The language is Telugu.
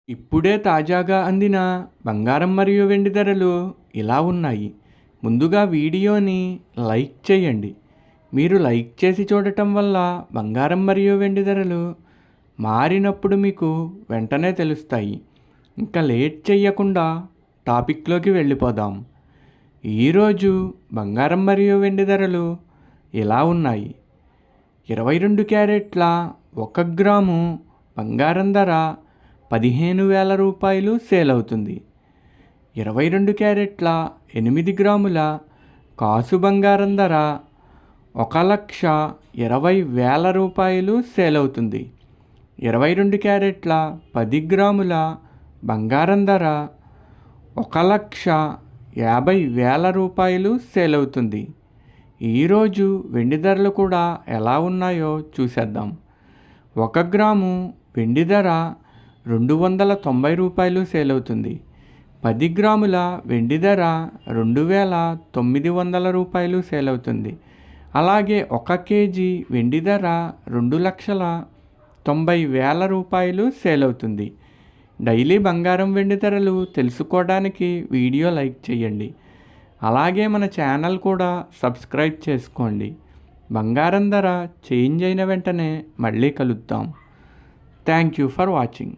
ఇప్పుడే తాజాగా అందిన బంగారం మరియు వెండి ధరలు ఇలా ఉన్నాయి. ముందుగా వీడియోని లైక్ చేయండి. మీరు లైక్ చేసి చూడటం వల్ల బంగారం మరియు వెండి ధరలు మారినప్పుడు మీకు వెంటనే తెలుస్తాయి. ఇంకా లేట్ చేయకుండా టాపిక్లోకి వెళ్ళిపోదాం. ఈరోజు బంగారం మరియు వెండి ధరలు ఇలా ఉన్నాయి. 22 క్యారెట్ల 1 గ్రాము బంగారం ధర 15,000 రూపాయలు సేల్ అవుతుంది. 22 క్యారెట్ల 8 గ్రాముల కాసు బంగారం ధర 1,20,000 రూపాయలు సేల్ అవుతుంది. 22 క్యారెట్ల 10 గ్రాముల బంగారం ధర 1,50,000 రూపాయలు సేల్ అవుతుంది. ఈరోజు వెండి ధరలు కూడా ఎలా ఉన్నాయో చూసేద్దాం. 1 గ్రాము వెండి ధర 290 రూపాయలు సేల్ అవుతుంది. 10 గ్రాముల వెండి ధర 2,900 రూపాయలు సేల్ అవుతుంది. అలాగే 1 కేజీ వెండి ధర 2,90,000 రూపాయలు సేల్ అవుతుంది. డైలీ బంగారం వెండి ధరలు తెలుసుకోవడానికి వీడియో లైక్ చేయండి. అలాగే మన ఛానల్ కూడా సబ్స్క్రైబ్ చేసుకోండి. బంగారం ధర చేంజ్ అయిన వెంటనే మళ్ళీ కలుద్దాం. Thank you for watching.